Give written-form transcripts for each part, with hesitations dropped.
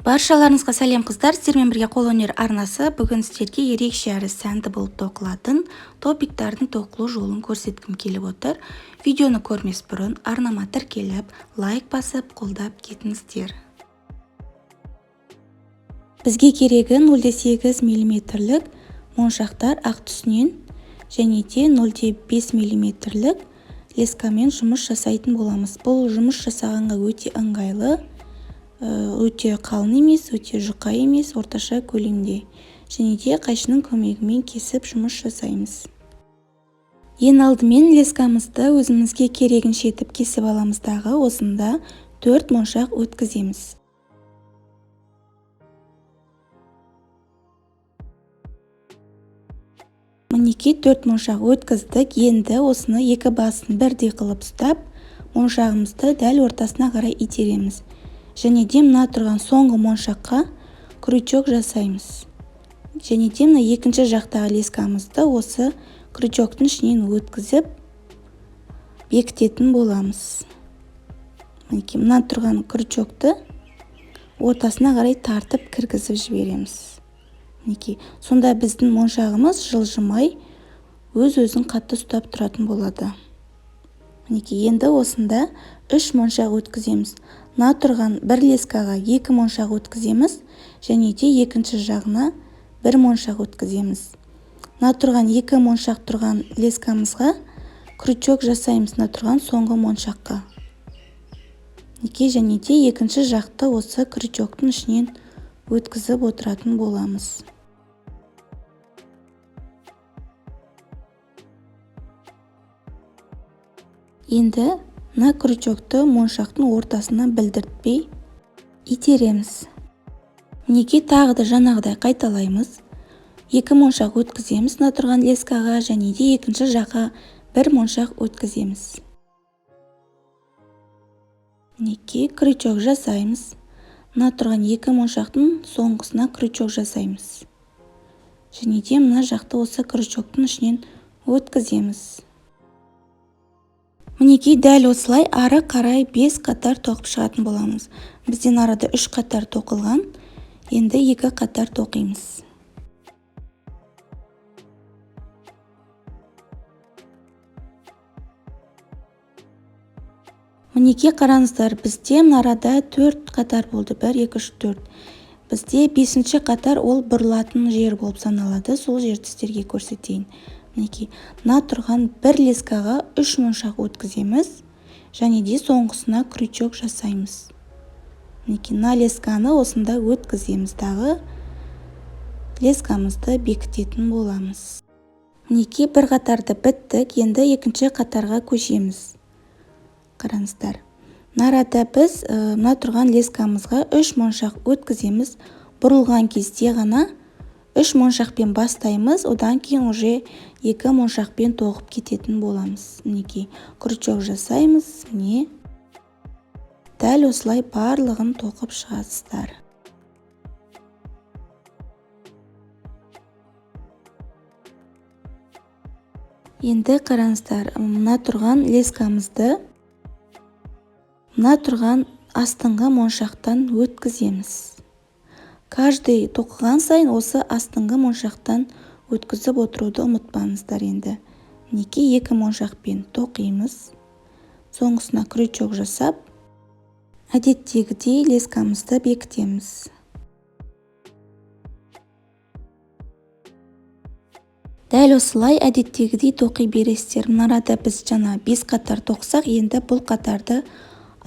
Баршаларыңызға сәлем қыздар, сіздермен бірге қолөнер арнасы бүгін сіздерге ерекше әрі сәнді болып тоқылатын топиктардың тоқылу жолын көрсеткім келіп отыр. Видеоны көрмес бұрын арнама тіркеліп, лайк басып, қолдап кетіңіздер. Бізге керегі 0,8 мм моншақтар ақ түсінен және де 0,5 мм лескамен жұмыс жасайтын боламыз. Бұл жұмыс жасағанға өте ыңғайлы. Өте қалың емес, өте жұқа емес, орташа көлемде. Және де қайшының көмегімен кесіп жұмыс жасаймыз. Ең алдымен лескамызды өзімізге керегінше етіп кесіп аламыз дағы осында 4 моншақ өткіземіз. Мінекей 4 моншақ өткіздік. Енді осыны екі басын бірдей қылып ұстап, моншағымызды дәл ортасына қарай итереміз. Және де мына тұрған соңғы моншаққа крючок жасаймыз. Және де мына екінші жақтағы лескамызды осы крючоктың ішінен өткізіп бекітетін боламыз. Мінекей мына тұрған крючокты ортасына қарай тартып кіргізіп жібереміз. Мінекей сонда біздің моншағымыз жылжымай өз-өзін қатты ұстап тұратын болады. Мінекей енді осында 3 моншақ өткіземіз. Мына тұрған бір лескаға 2 моншақ өткіземіз және де екінші жағына 1 моншақ өткіземіз. Мына тұрған 2 моншақ тұрған лескамызға крючок жасаймыз мына тұрған соңғы моншаққа. Және де екінші жақты осы крючоктың ішінен өткізіп отыратын боламыз. Енді мына крючокты моншақтың ортасына білдіртпей итереміз. Мінекей тағы да жаңағыдай қайталаймыз. 2 моншақ өткіземіз мына тұрған лескаға және де екінші жаққа 1 моншақ өткіземіз. Мінекей крючок жасаймыз. Мына тұрған 2 моншақтың соңғысына крючок жасаймыз. Және де мына жақты осы крючоктың ішінен өткіземіз. Мінекей дәл осылай ары қарай 5 қатар тоқып шығатын боламыз. Бізден арада 3 қатар тоқылған, енді 2 қатар тоқимыз. Мінекей қараңыздар, бізде арада 4 қатар болды. 1, 2, 3, 4. Бізде 5-ші қатар ол бұрылатын жер болып саналады. Сол жерді сіздерге көрсетейін. Мінекей, мына тұрған бір лескаға 3 моншақ өткіземіз және де соңғысына крючок жасаймыз. Мінекей, мына лесканы осында өткіземіз дағы лескамызды бекітетін боламыз. Мінекей, бір қатарды біттік, енді екінші қатарға көшеміз. Қараңыздар. Арада біз мына тұрған лескамызға 3 моншақ өткіземіз. Бұрылған кезде ғана 3 моншақпен бастаймыз, одан кейін уже 2 моншақпен тоқып кететін боламыз. Мінекей, крючок жасаймыз, міне. Дәл осылай барлығын тоқып шығасыздар. Енді қараңыздар, мына тұрған лескамызды мына тұрған астыңғы моншақтан өткіземіз. Каждый тоқыған сайын осы астыңғы моншақтан өткізіп отыруды ұмытпаңыздар енді. Мінекей 2 моншақпен тоқимыз. Соңғысына крючок жасап, әдеттегідей лескамызды бекітеміз. Дәл осылай әдеттегідей тоқи бересіздер. Арада біз жаңа 5 қатар тоқсақ, енді бұл қатарды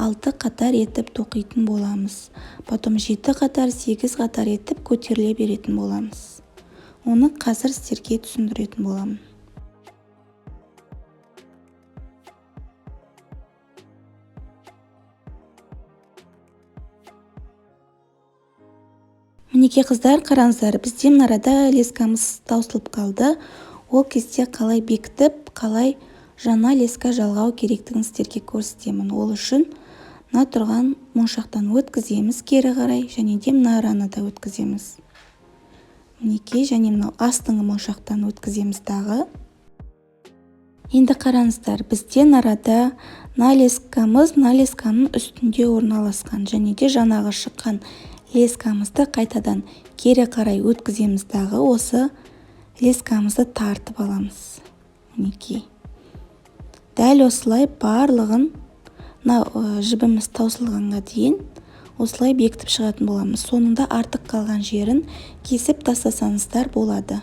6 қатар етіп тоқитын боламыз. Потом 7 қатар, 8 қатар етіп көтеріле беретін боламыз. Оны қазір сіздерге түсіндіретін боламын. Мінекей қыздар, қараңыздар, бізде арада лескамыз таусылып қалды. Ол кезде қалай бекітіп, қалай жаңа леска жалғау керектігін сіздерге көрсетемін. Ол үшін мына тұрған моншақтан өткіземіз кері қарай, және де мына араны да өткіземіз. Мінекей, және мына астыңғы моншақтан өткіземіз дағы. Енді қараңыздар, бізден арада налескамыз налесканың үстінде орналасқан, және де жаңағы шыққан лескамызды қайтадан кері қарай өткіземіз дағы осы лескамызды тартып аламыз. Мінекей. Дәл осылай барлығын жібіміз таусылғанға дейін осылай бекітіп шығатын боламыз. Соңында артық қалған жерін кесіп тастасаңыздар болады.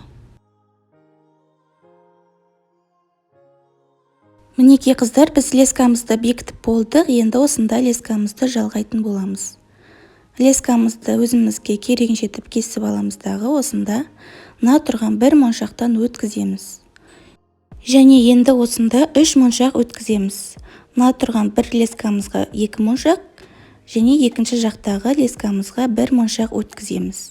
Мінекей қыздар, біз лескамызды бекітіп болдық. Енді осында лескамызды жалғайтын боламыз. Лескамызды өзімізге керегінше етіп кесіп аламыз дағы осында тұрған бір моншақтан өткіземіз. Және енді осында 3 моншақ өткіземіз. Тұрған бір лескамызға 2 моншақ және екінші жақтағы лескамызға 1 моншақ өткіземіз.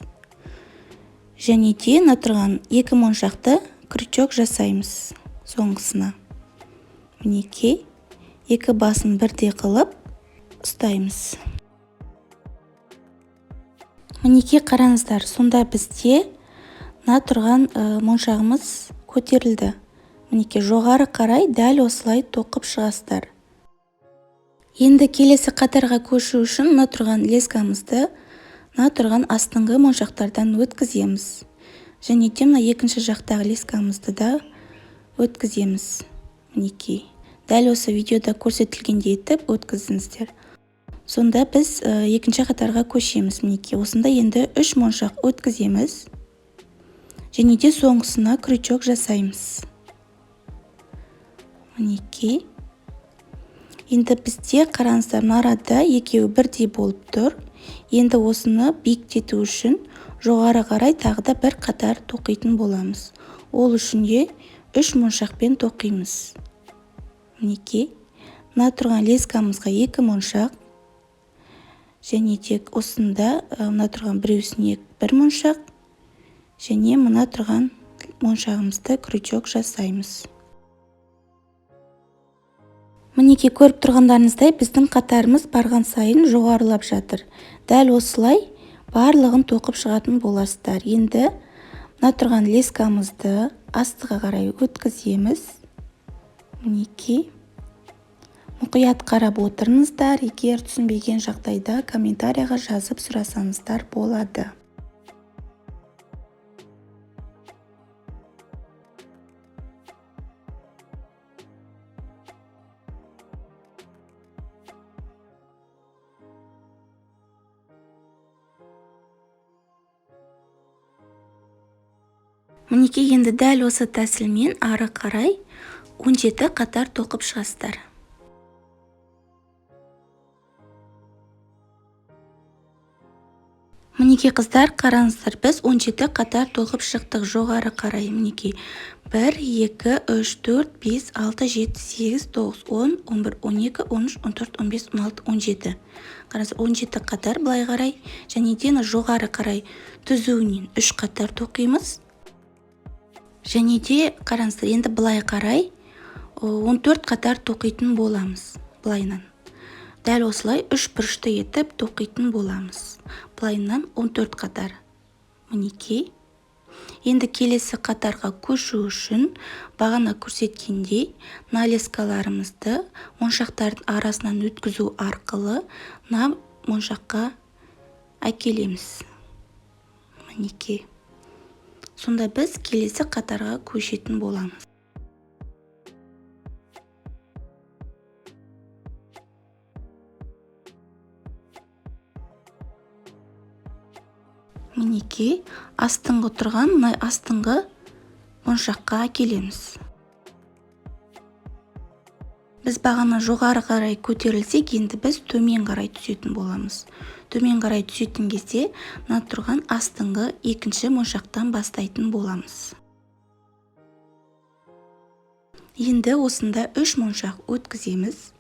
Және де тұрған 2 моншақты крючок жасаймыз соңғысына. Мінекей, 2 басын бірдей қылып ұстаймыз. Мінекей қараңыздар, сонда бізде тұрған моншағымыз көтерілді. Мінекей жоғары қарай дәл осылай тоқып шығасыздар. Енді келесі қатарға көшу үшін тұрған лескамызды тұрған астыңғы моншақтардан өткіземіз. Және де екінші жақтағы лескамызды да өткіземіз. Мінекей, дәл осы видеода көрсетілгендей етіп өткізіңіздер. Сонда біз екінші қатарға көшеміз. Мінекей, осында енді 3 моншақ өткіземіз. Және де соңғысына крючок жасаймыз. Мінекей. Енді бізде қараңыздар, арада екеуі бірдей болып тұр. Енді осыны биіктету үшін жоғары қарай тағы да бір қатар тоқитын боламыз. Ол үшін де 3 моншақпен тоқимыз. Мінекей, тұрған лескамызға 2 моншақ. Және тек осында тұрған біреусіне 1 моншақ. Және тұрған моншағымызды крючок жасаймыз. Мінекей, көріп тұрғандарыңыздай біздің қатарымыз барған сайын жоғарылап жатыр. Дәл осылай барлығын тоқып шығатын боласыздар. Енді тұрған лескамызды астыға қарай өткіземіз. Мінекей. Мұқият қарап отырыңыздар. Егер түсінбеген жағдайда комментарияға жазып сұрасаңыздар болады. Мінекей, енді дәл осы тәсілмен ары қарай 17 қатар тоқып шығасыздар. Мінекей қыздар, қараңыздар, біз 17 қатар тоқып шықтық жоғары қарай. Мінекей, 1, 2, 3, 4, 5, 6, 7, 8, 9, 10, 11, 12, 13, 14, 15, 16, 17. Қараңыздар, 17 қатар былай қарай. Және де жоғары қарай түзуінен 3 қатар тоқимыз. Және де қараңыздар, енді былай қарай 14 қатар тоқитын боламыз. Былайынан. Дәл осылай 3 бұрышты етіп тоқитын боламыз. Былайынан 14 қатар. Мінекей. Енді келесі қатарға көшу үшін бағана көрсеткендей лескаларымызды моншақтардың арасынан өткізу арқылы моншаққа әкелеміз. Мінекей. Сонда біз келесі қатарға көшетін боламыз. Мінекей, астыңғы тұрған астыңғы моншаққа әкелеміз. Біз бағана жоғары қарай көтерілсек, енді біз төмен қарай түсетін боламыз. Төмен қарай түсетін кезде тұрған астыңғы екінші моншақтан бастайтын боламыз. Енді осында 3 моншақ өткіземіз.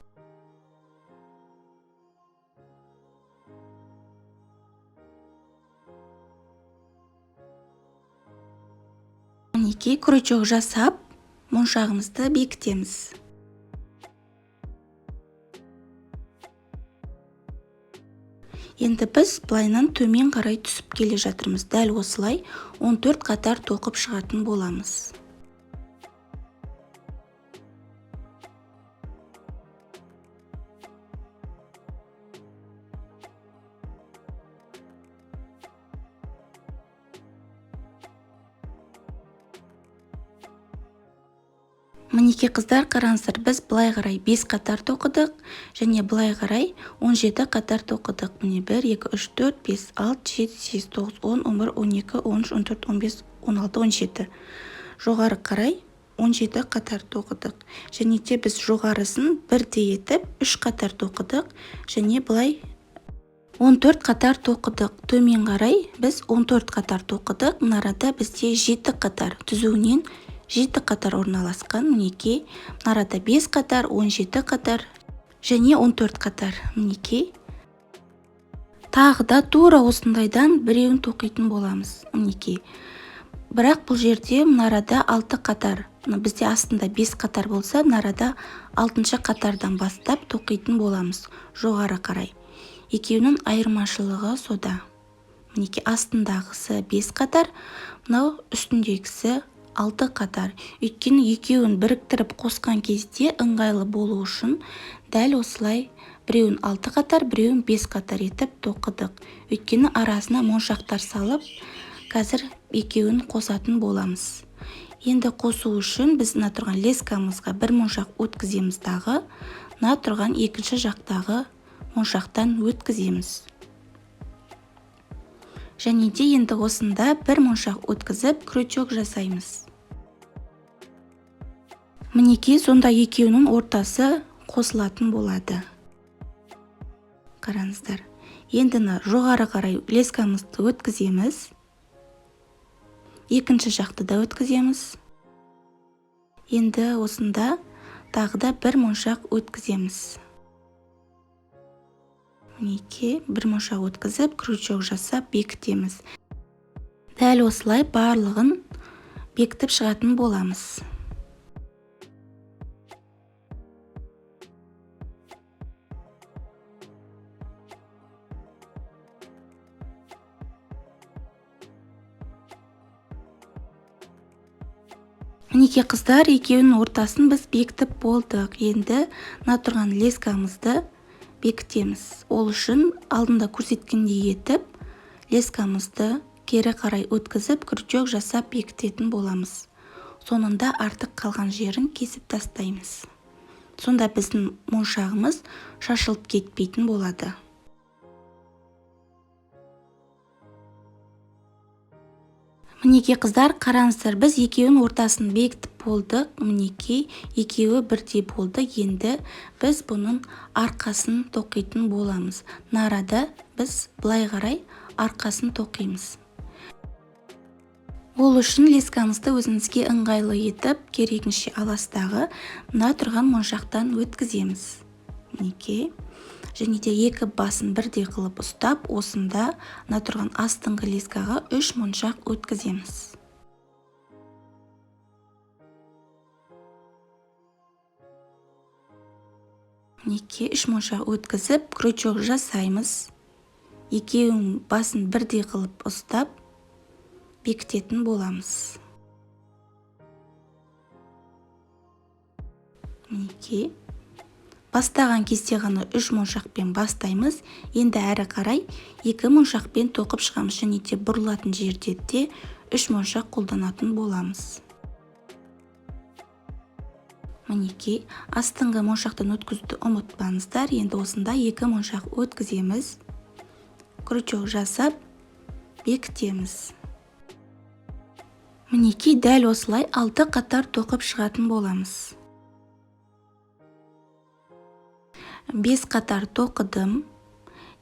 Мінекей, крючок жасап, моншағымызды бекітеміз. Енді біз былайынан төмен қарай түсіп келе жатырмыз. Дәл осылай 14 қатар тоқып шығатын боламыз. Мінекей қыздар, қараңыздар, біз былай қарай 5 қатар тоқыдық, және былай қарай 17 қатар тоқыдық. Міне 1, 2, 3, 4, 5, 6, 7, 8, 9, 10, 11, 12, 13, 14, 15, 16, 17. Жоғары қарай 17 қатар тоқыдық. Және де біз жоғарысын бірдей етіп 3 қатар тоқыдық, және былай 14 қатар тоқыдық. Төмен қарай біз 14 қатар тоқыдық. Мынарада бізде 7 қатар, түзуінен 7 қатар орналасқан. Мінекей, мынарада 5 қатар, 17 қатар және 14 қатар. Мінекей, тағы да тура осындайдан біреуін тоқитын боламыз. Мінекей, бірақ бұл жерде мынарада 6 қатар. Бізде астында 5 қатар болса, мынарада 6-шы қатардан бастап тоқитын боламыз жоғары қарай. Екеуінің айырмашылығы сода. Мінекей, астындағысы 5 қатар, мынау үстіндегісі 6 қатар. Өйткені екеуін біріктіріп қосқан кезде ыңғайлы болу үшін дәл осылай біреуін 6 қатар, біреуін 5 қатар етіп тоқыдық. Өйткені арасына моншақтар салып, қазір екеуін қосатын боламыз. Енді қосу үшін біз мына тұрған лескамызға бір моншақ өткіземіз дағы, мына тұрған екінші жақтағы моншақтан өткіземіз. Және де енді осында бір моншақ өткізіп крючок жасаймыз. Мінекей, сонда екеуінің ортасы қосылатын болады. Қараңыздар. Енді жоғары қарай лескамызды өткіземіз. Екінші жақты да өткіземіз. Енді осында тағы да бір моншақ өткіземіз. Мінекей, бір моншақ өткізіп, крючок жасап бекітеміз. Дәл осылай барлығын бекітіп шығатын боламыз. Мінекей қыздар, екеуінің ортасын біз бекітіп болдық. Енді мына тұрған лескамызды бекітеміз. Ол үшін алдында көрсеткендей етіп, лескамызды кері қарай өткізіп, крючок жасап бекітетін боламыз. Сонында артық қалған жерін кесіп тастаймыз. Сонда біздің моншағымыз шашылып кетпейтін болады. Мінекей қыздар, қараңыздар, біз екеуінің ортасын бекітіп болдық. Мінекей, екеуі бірдей болды. Енді біз бұның арқасын тоқитын боламыз. Нарада біз былай қарай арқасын тоқимыз. Ол үшін лескамызды өзіңізге ыңғайлы етіп, керегінше аластағы мына тұрған моншақтан өткіземіз. Мінекей. Және де екі басын бірдей қылып ұстап, осында мына тұрған астыңғы лескаға 3 моншақ өткіземіз. Мінекей, 3 моншақ өткізіп, крючок жасаймыз. Екеуінің басын бірдей қылып ұстап, бекітетін боламыз. Мінекей. Бастаған кезде ғана 3 моншақпен бастаймыз. Енді әрі қарай 2 моншақпен тоқып шығамыз. Және де бұрылатын жерде де 3 моншақ қолданатын боламыз. Мінекей, астыңғы моншақтан өткізуді ұмытпаңыздар. Енді осында 2 моншақ өткіземіз. Крючок жасап бекітеміз. Мінекей, дәл осылай 6 қатар тоқып шығатын боламыз. 5 қатар тоқыдым.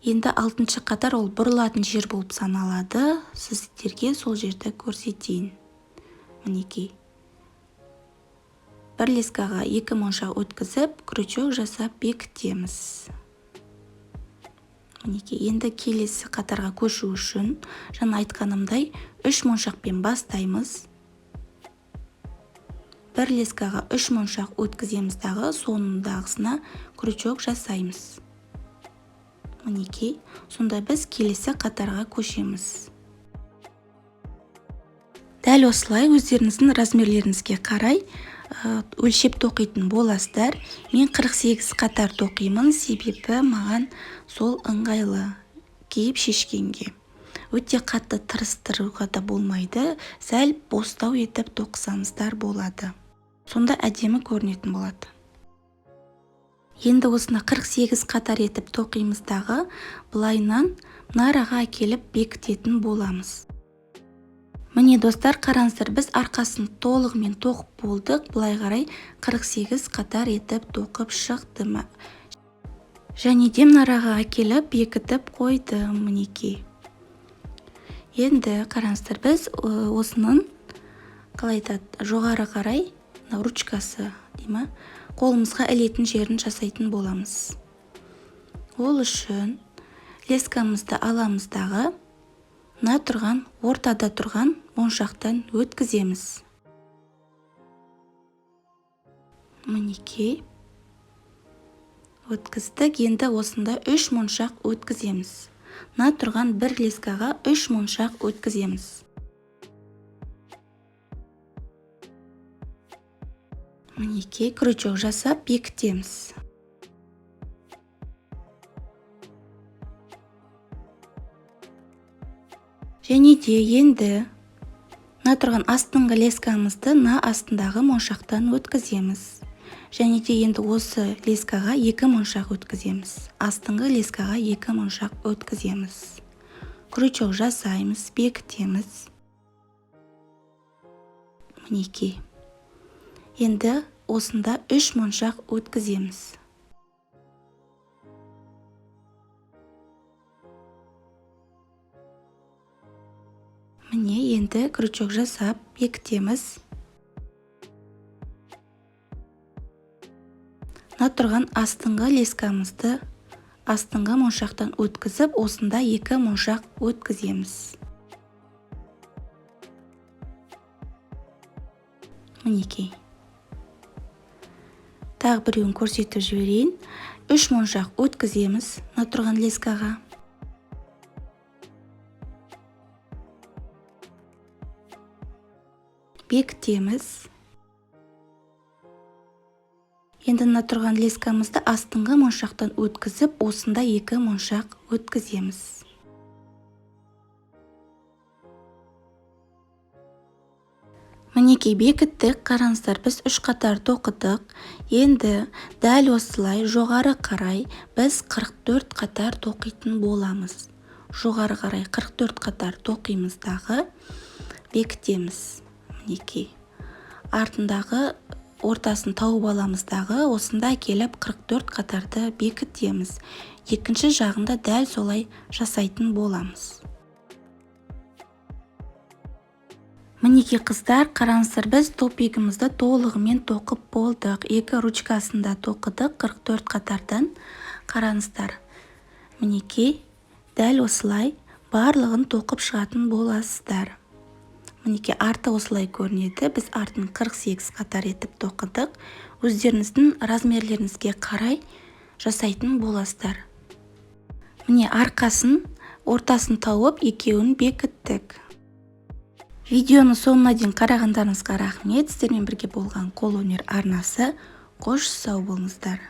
Енді 6-шы қатар ол бұрылатын жер болып саналады. Сіздерге сол жерді көрсетейін. Мінекей. Бір лескаға 2 моншақ өткізіп, крючок жасап бекітеміз. Мінекей, енді келесі қатарға көшу үшін, жаңа айтқанымдай 3 моншақпен бастаймыз. Бір лескаға 3 моншақ өткіземіз дағы, соңындағысына крючок жасаймыз. Мінекей, сонда біз келесі қатарға көшеміз. Дәл осылай өздеріңіздің размерлеріңізге қарай өлшеп тоқитын боласыздар. Мен 48 қатар тоқимын, себебі маған сол ыңғайлы киіп шешкенге. Өте қатты тырыстыруға да болмайды, сәл бостау етіп тоқсаңыздар болады. Сонда әдемі көрінетін болады. Енді осына 48 қатар етіп тоқимыздағы былайынан мына араға әкеліп бекітетін боламыз. Міне достар, қараңыздар, біз арқасын толығымен тоқып болдық. Былай қарай 48 қатар етіп тоқып шықтым. Және де мына араға әкеліп бекітіп қойдым. Мінекей. Енді қараңыздар, біз осының қалай айтады, жоғары қарай ручкасы деймі, қолымызға ілетін жерін жасайтын боламыз. Ол үшін лескамызды аламыздағы мына тұрған, ортада тұрған моншақтан өткіземіз. Мінекей. Өткіздік. Енді осында 3 моншақ өткіземіз. Мына тұрған бір лескаға 3 моншақ өткіземіз. Мінекей, крючок жасап бекітеміз. Және де енді мына тұрған астыңғы лескамызды мына астындағы моншақтан өткіземіз. Және де енді осы лескаға 2 моншақ өткіземіз. Астыңғы лескаға 2 моншақ өткіземіз. Крючок жасаймыз, бекітеміз. Мінекей. Енді осында 3 моншақ өткіземіз. Міне, енді крючок жасап бекітеміз. Мына тұрған астыңғы лескамызды астыңғы моншақтан өткізіп, осында 2 моншақ өткіземіз. Мінекей. Тағы біреуін көрсетіп жіберейін. 3 моншақ өткіземіз мына тұрған лескаға. Бекітеміз. Енді мына тұрған лескамызды астыңғы моншақтан өткізіп, осында 2 моншақ өткіземіз. Мінекей, бекіттік. Қараңыздар, біз 3 қатар тоқыдық. Енді дәл осылай жоғары қарай біз 44 қатар тоқитын боламыз. Жоғары қарай 44 қатар тоқимыздағы бекітеміз. Мінекей. Артындағы ортасын тауып аламыздағы осында келіп 44 қатарды бекітеміз. Екінші жағында дәл солай жасайтын боламыз. Мінекей қыздар, қараңыздар, біз топигімізді толығымен тоқып болдық. 2 ручкасында тоқыдық 44 қатардан. Қараңыздар. Мінекей, дәл осылай барлығын тоқып шығатын боласыздар. Мінекей, арты осылай көрінеді. Біз артын 48 қатар етіп тоқыдық. Өздеріңіздің размерлеріңізге қарай жасайтын боласыздар. Міне, арқасын, ортасын тауып екеуін бекіттік. Видеоны соңына дейін қарағандарыңызға рахмет. Сіздермен бірге болған қолөнер арнасы. Қош сау болыңыздар.